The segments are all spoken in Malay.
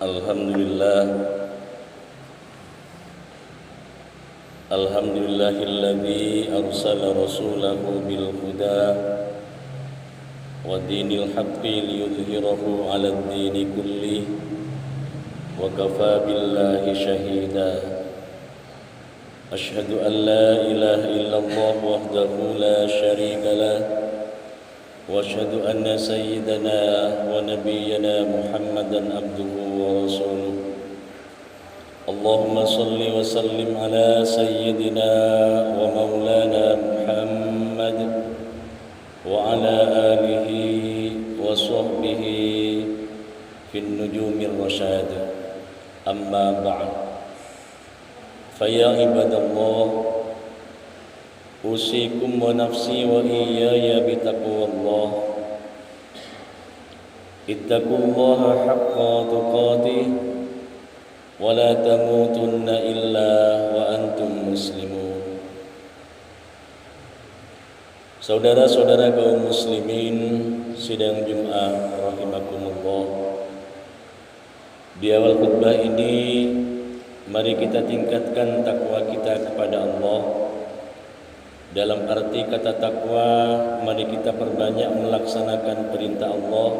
Alhamdulillah, alhamdulillahilladzi arsala rasulahu bil huda wa dinil haqqi liyudhhirahu 'alad dini kulli wa kafaa billahi shahida. Asyhadu an la ilaha illallah wahdahu la syarika lah wa asyhadu anna sayyidana wa nabiyyana Muhammadan abduhu wa rasuluh. Allahumma salli wa sallim ala sayyidina wa maulana Muhammad wa ala alihi wa sahbihi fin nujumir rasyad. Amma ba'd. Fa ya ibadallah, usikum wa nafsi wa iyaya bitaqwallah. Ittaqullaha haqqa tuqatih wa la tamutunna illa wa antum muslimun. Saudara-saudara kaum muslimin sidang Jumat rahimakumullah. Di awal khutbah ini mari kita tingkatkan takwa kita kepada Allah. Dalam arti kata takwa, mari kita perbanyak melaksanakan perintah Allah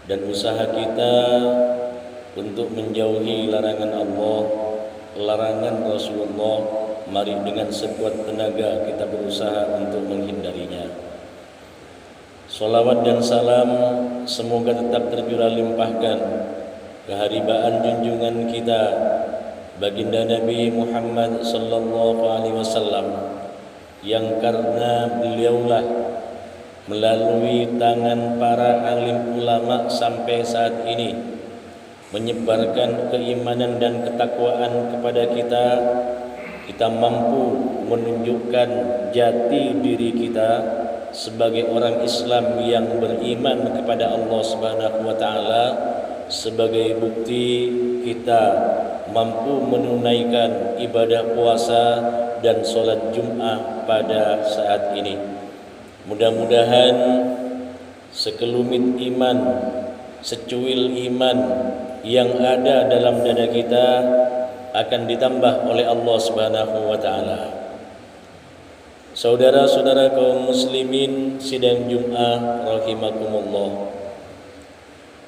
dan usaha kita untuk menjauhi larangan Allah, larangan Rasulullah. Mari dengan sekuat tenaga kita berusaha untuk menghindarinya. Salawat dan salam semoga tetap tercurah limpahkan keharibaan junjungan kita baginda Nabi Muhammad sallallahu alaihi wasallam, yang karena beliaulah melalui tangan para alim ulama sampai saat ini menyebarkan keimanan dan ketakwaan kepada kita. Kita mampu menunjukkan jati diri kita sebagai orang Islam yang beriman kepada Allah Subhanahu wa taala. Sebagai bukti kita mampu menunaikan ibadah puasa dan sholat Jum'ah pada saat ini. Mudah-mudahan sekelumit iman, secuil iman yang ada dalam dada kita akan ditambah oleh Allah Subhanahu wa taala. Saudara-saudara kaum muslimin sidang Jum'ah rahimakumullah.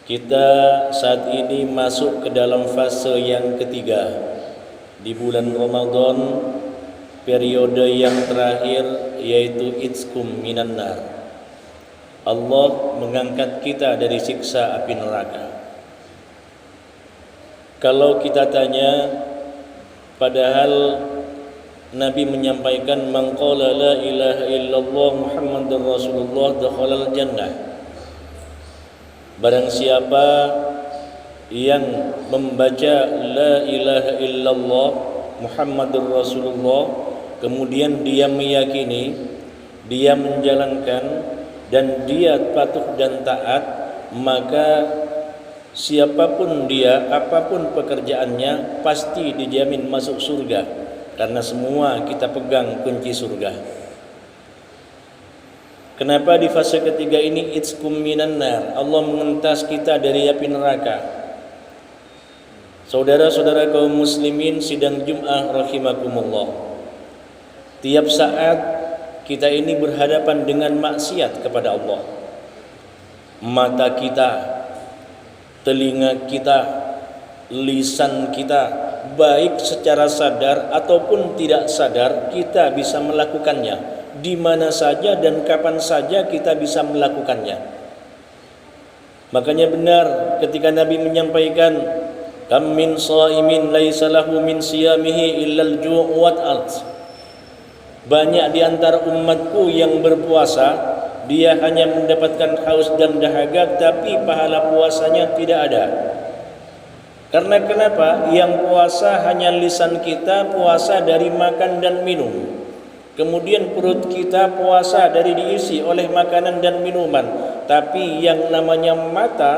Kita saat ini masuk ke dalam fase yang ketiga di bulan Ramadan, periode yang terakhir, yaitu Itskum minan nar. Allah mengangkat kita dari siksa api neraka. Kalau kita tanya, padahal Nabi menyampaikan man qala la ilaha illallah Muhammadur Rasulullah dakhalal jannah. Barang siapa yang membaca la ilaha illallah Muhammadur Rasulullah, kemudian dia meyakini, dia menjalankan, dan dia patuh dan taat, maka siapapun dia, apapun pekerjaannya, pasti dijamin masuk surga. Karena semua kita pegang kunci surga. Kenapa di fase ketiga ini Itskum minan nar? Allah mengentas kita dari api neraka. Saudara-saudara kaum muslimin sidang Jum'ah rahimakumullah. Tiap saat kita ini berhadapan dengan maksiat kepada Allah. Mata kita, telinga kita, lisan kita, baik secara sadar ataupun tidak sadar, kita bisa melakukannya. Di mana saja dan kapan saja kita bisa melakukannya. Makanya benar ketika Nabi menyampaikan, kam min shaimin laisa lahu min siyamihi illal ju' wal 'atsh. Banyak di antara umatku yang berpuasa, dia hanya mendapatkan haus dan dahaga, tapi pahala puasanya tidak ada. Karena kenapa? Yang puasa hanya lisan kita, puasa dari makan dan minum. Kemudian perut kita puasa dari diisi oleh makanan dan minuman. Tapi yang namanya mata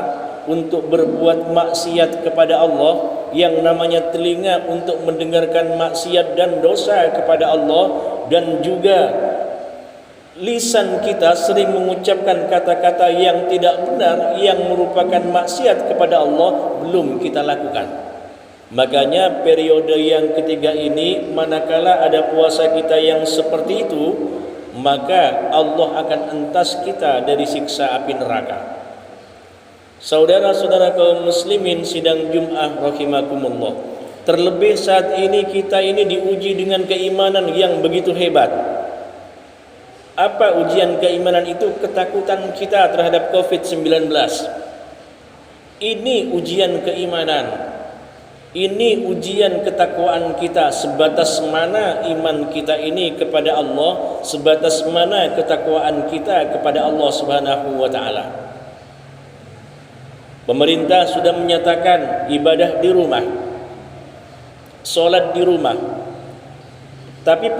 untuk berbuat maksiat kepada Allah, yang namanya telinga untuk mendengarkan maksiat dan dosa kepada Allah, dan juga lisan kita sering mengucapkan kata-kata yang tidak benar, yang merupakan maksiat kepada Allah, belum kita lakukan. Makanya periode yang ketiga ini, manakala ada puasa kita yang seperti itu, maka Allah akan entas kita dari siksa api neraka. Saudara-saudara kaum muslimin sidang Jum'ah rahimakumullah, terlebih saat ini kita ini diuji dengan keimanan yang begitu hebat. Apa ujian keimanan itu? Ketakutan kita terhadap COVID-19. Ini ujian keimanan. Ini ujian ketakwaan kita, sebatas mana iman kita ini kepada Allah, sebatas mana ketakwaan kita kepada Allah Subhanahu wa taala. Pemerintah sudah menyatakan ibadah di rumah, salat di rumah. Tapi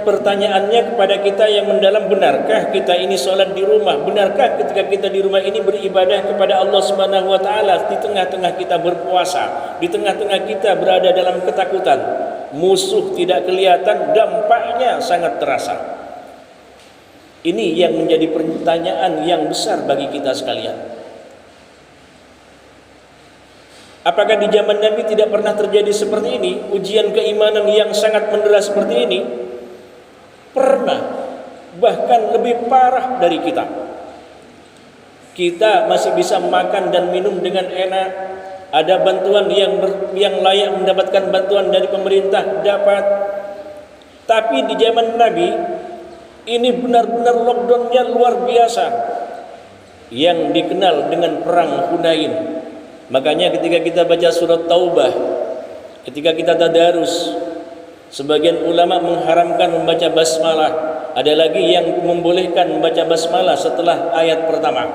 pertanyaannya kepada kita yang mendalam, benarkah kita ini salat di rumah? Benarkah ketika kita di rumah ini beribadah kepada Allah Subhanahu wa taala, di tengah-tengah kita berpuasa, di tengah-tengah kita berada dalam ketakutan, musuh tidak kelihatan, dampaknya sangat terasa. Ini yang menjadi pertanyaan yang besar bagi kita sekalian. Apakah di zaman Nabi tidak pernah terjadi seperti ini? Ujian keimanan yang sangat mendera seperti ini? Pernah. Bahkan lebih parah dari kita. Kita masih bisa makan dan minum dengan enak. Ada bantuan yang layak mendapatkan bantuan dari pemerintah, dapat. Tapi di zaman Nabi, ini benar-benar lockdownnya luar biasa. Yang dikenal dengan perang Hunain. Makanya ketika kita baca surat Taubah, ketika kita tadarus, sebagian ulama mengharamkan membaca basmalah, ada lagi yang membolehkan membaca basmalah setelah ayat pertama.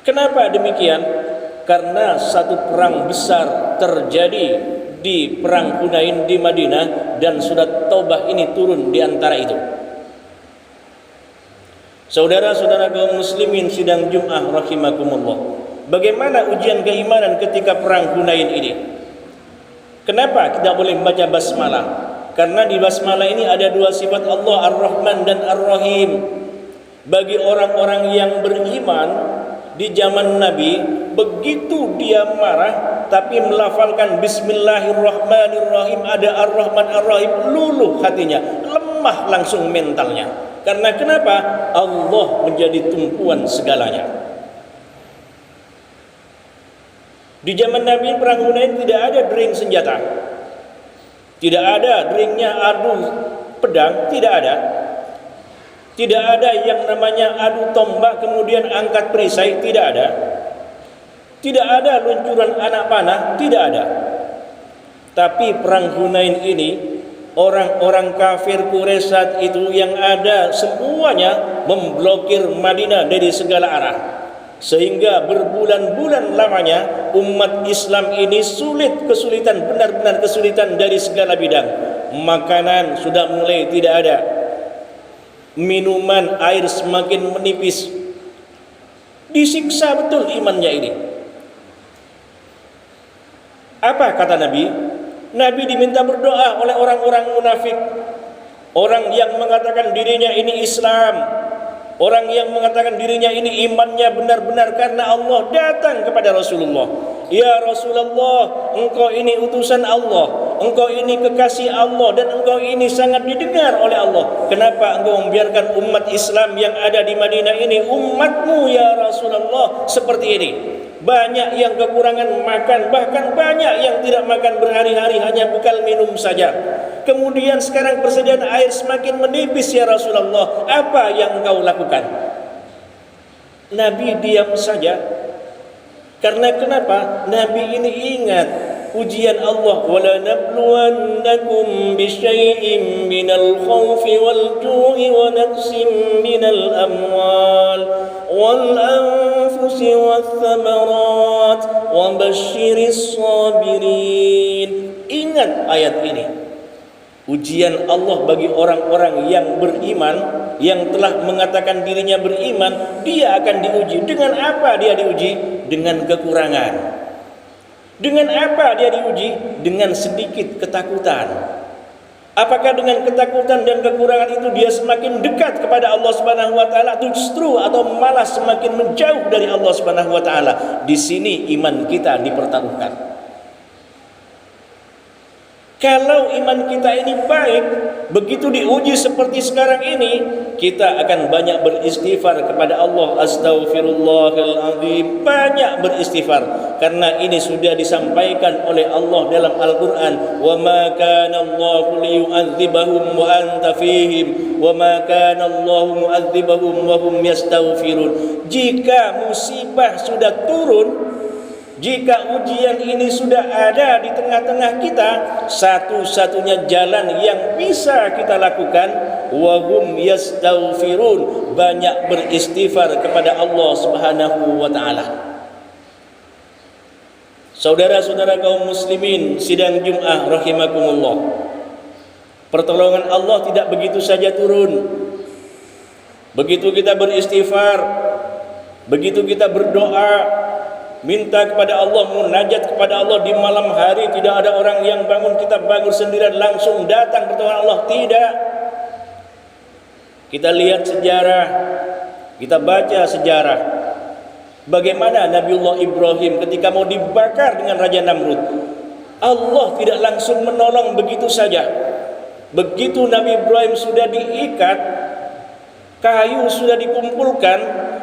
Kenapa demikian? Karena satu perang besar terjadi di perang Hunain di Madinah, dan surat Taubah ini turun di antara itu. Saudara-saudara kaum muslimin sidang Jum'ah rahimakumullah, bagaimana ujian keimanan ketika perang Hunain ini? Kenapa kita boleh membaca basmalah? Karena di basmalah ini ada dua sifat Allah, Ar-Rahman dan Ar-Rahim. Bagi orang-orang yang beriman di zaman Nabi, begitu dia marah tapi melafalkan Bismillahirrahmanirrahim, ada Ar-Rahman Ar-Rahim, luluh hatinya, lemah langsung mentalnya. Karena kenapa? Allah menjadi tumpuan segalanya. Di zaman Nabi perang Hunain tidak ada dering senjata, tidak ada deringnya adu pedang, tidak ada. Tidak ada yang namanya adu tombak kemudian angkat perisai, tidak ada. Tidak ada luncuran anak panah, tidak ada. Tapi perang Hunain ini, orang-orang kafir Quraisy saat itu yang ada semuanya memblokir Madinah dari segala arah. Sehingga berbulan-bulan lamanya umat Islam ini kesulitan, benar-benar kesulitan dari segala bidang. Makanan sudah mulai tidak ada, minuman, air semakin menipis. Disiksa betul imannya ini. Apa kata Nabi? Nabi diminta berdoa oleh orang-orang munafik, orang yang mengatakan dirinya ini Islam, orang yang mengatakan dirinya ini imannya benar-benar karena Allah, datang kepada Rasulullah. Ya Rasulullah, engkau ini utusan Allah, engkau ini kekasih Allah, dan engkau ini sangat didengar oleh Allah. Kenapa engkau membiarkan umat Islam yang ada di Madinah ini, umatmu ya Rasulullah, seperti ini? Banyak yang kekurangan makan, bahkan banyak yang tidak makan berhari-hari, hanya bekal minum saja. Kemudian sekarang persediaan air semakin menipis ya Rasulullah, apa yang engkau lakukan? Nabi diam saja. Karena kenapa? Nabi ini ingat ujian Allah, wala nabluwannakum bisyai'in minal khawfi wal ju'i wa naqsim minal amwal wal anfusi wath thamarat wa basyiris sabirin. Ingat ayat ini. Ujian Allah bagi orang-orang yang beriman, yang telah mengatakan dirinya beriman, dia akan diuji. Dengan apa dia diuji? Dengan kekurangan. Dengan apa dia diuji? Dengan sedikit ketakutan. Apakah dengan ketakutan dan kekurangan itu dia semakin dekat kepada Allah Subhanahu wa taala justru atau malah semakin menjauh dari Allah Subhanahu wa taala? Di sini iman kita dipertaruhkan. Kalau iman kita ini baik, begitu diuji seperti sekarang ini, kita akan banyak beristighfar kepada Allah. Astaghfirullahaladzim, banyak beristighfar, karena ini sudah disampaikan oleh Allah dalam Al-Quran. Wa ma kana Allahu liyu'adzibahum wa anta fihim wa ma kana Allahu mu'adzibahum wa hum yastaghfirun. Jika musibah sudah turun, jika ujian ini sudah ada di tengah-tengah kita, satu-satunya jalan yang bisa kita lakukan, wahum yastaghfirun, banyak beristighfar kepada Allah Subhanahu wa taala. Saudara-saudara kaum muslimin sidang Jum'ah rahimakumullah, pertolongan Allah tidak begitu saja turun. Begitu kita beristighfar, begitu kita berdoa, minta kepada Allah, munajat kepada Allah di malam hari, tidak ada orang yang bangun, kita bangun sendirian langsung datang pertolongan Allah. Tidak. Kita lihat sejarah, kita baca sejarah, bagaimana Nabiullah Ibrahim ketika mau dibakar dengan Raja Namrud, Allah tidak langsung menolong begitu saja. Begitu Nabi Ibrahim sudah diikat, kayu sudah dikumpulkan,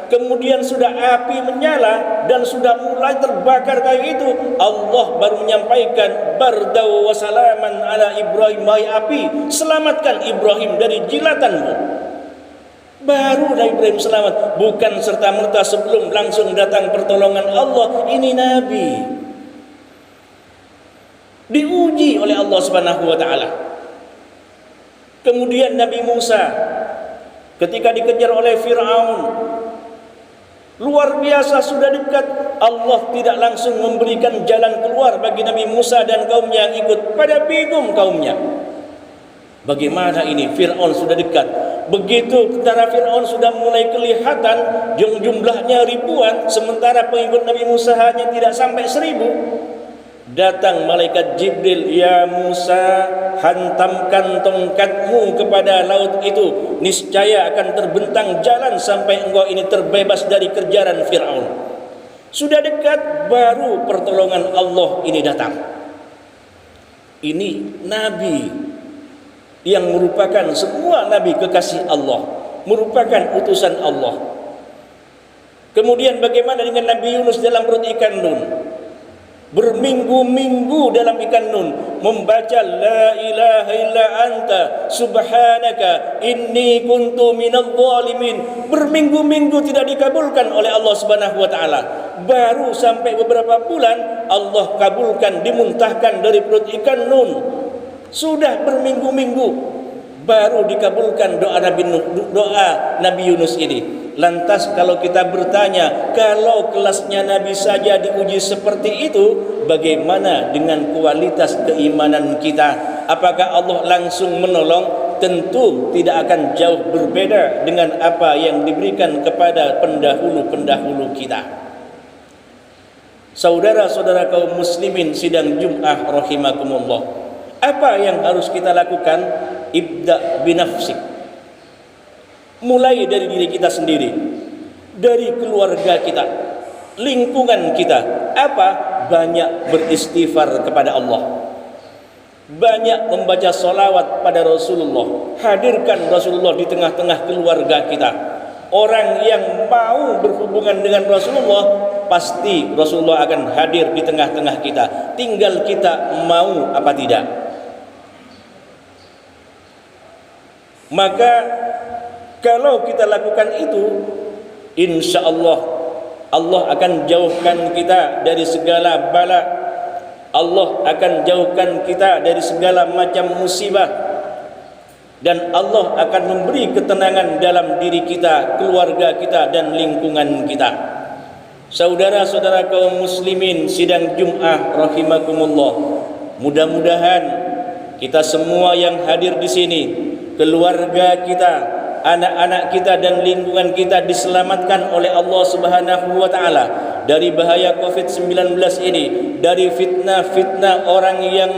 kemudian sudah api menyala dan sudah mulai terbakar kayu itu, Allah baru menyampaikan bardau wa salaman ala Ibrahim, hai api, selamatkan Ibrahim dari jilatanmu. Baru Nabi Ibrahim selamat, bukan serta-merta sebelum langsung datang pertolongan Allah. Ini Nabi diuji oleh Allah Subhanahu wa taala. Kemudian Nabi Musa ketika dikejar oleh Fir'aun, luar biasa sudah dekat, Allah tidak langsung memberikan jalan keluar bagi Nabi Musa dan kaumnya yang ikut. Pada bingung kaumnya, bagaimana ini, Fir'aun sudah dekat. Begitu tentara Fir'aun sudah mulai kelihatan, jumlahnya ribuan, sementara pengikut Nabi Musa hanya tidak sampai 1000. Datang malaikat Jibril, ya Musa, hantamkan tongkatmu kepada laut itu, niscaya akan terbentang jalan sampai engkau ini terbebas dari kejaran Fir'aun. Sudah dekat, baru pertolongan Allah ini datang. Ini Nabi yang merupakan semua Nabi kekasih Allah, merupakan utusan Allah. Kemudian bagaimana dengan Nabi Yunus dalam perut ikan Nun? Berminggu-minggu dalam ikan Nun membaca la ilaha illa anta subhanaka inni kuntu minadh dhalimin. Berminggu-minggu tidak dikabulkan oleh Allah Subhanahu wa taala. Baru sampai beberapa bulan Allah kabulkan, dimuntahkan dari perut ikan Nun. Sudah berminggu-minggu baru dikabulkan doa Nabi Yunus ini. Lantas kalau kita bertanya, kalau kelasnya Nabi saja diuji seperti itu, bagaimana dengan kualitas keimanan kita? Apakah Allah langsung menolong? Tentu tidak akan jauh berbeda dengan apa yang diberikan kepada pendahulu-pendahulu kita. Saudara-saudara kaum muslimin sidang Jum'ah rahimakumullah, apa yang harus kita lakukan? Ibda binafsik. Mulai dari diri kita sendiri, dari keluarga kita, lingkungan kita. Apa? Banyak beristighfar kepada Allah, banyak membaca salawat pada Rasulullah. Hadirkan Rasulullah di tengah-tengah keluarga kita. Orang yang mau berhubungan dengan Rasulullah, pasti Rasulullah akan hadir di tengah-tengah kita. Tinggal kita mau apa tidak. Maka kalau kita lakukan itu, insya Allah Allah akan jauhkan kita dari segala bala. Allah akan jauhkan kita dari segala macam musibah, dan Allah akan memberi ketenangan dalam diri kita, keluarga kita, dan lingkungan kita. Saudara-saudara kaum muslimin sidang Jum'ah rahimakumullah, mudah-mudahan kita semua yang hadir di sini, keluarga kita, anak-anak kita dan lingkungan kita diselamatkan oleh Allah Subhanahu wa taala dari bahaya Covid-19 ini, dari fitnah-fitnah orang yang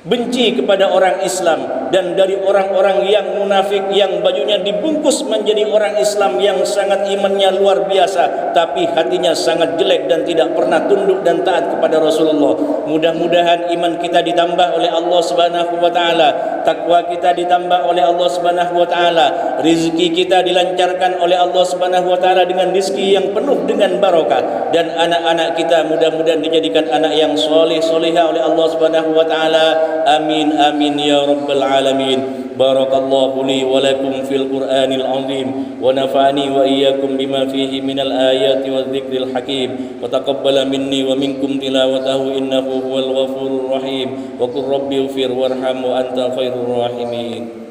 benci kepada orang Islam, dan dari orang-orang yang munafik yang bajunya dibungkus menjadi orang Islam yang sangat imannya luar biasa tapi hatinya sangat jelek dan tidak pernah tunduk dan taat kepada Rasulullah. Mudah-mudahan iman kita ditambah oleh Allah Subhanahu wa taala, takwa kita ditambah oleh Allah Subhanahu wa taala, rezeki kita dilancarkan oleh Allah Subhanahu wa taala dengan rezeki yang penuh dengan barakah, dan anak-anak kita mudah-mudahan dijadikan anak yang soleh solehah oleh Allah Subhanahu wa taala. Amin amin ya rabbal alamin. Barakallahu li wa lakum fil Qur'anil azim wa nafa'ani wa iyyakum bima fihi minal ayati wadh-dhikril hakim wa taqabbala minni wa minkum tilawatahu innahu huwal ghafurur rahim wa qur rabbi ighfir warham wa anta khairur rahimin.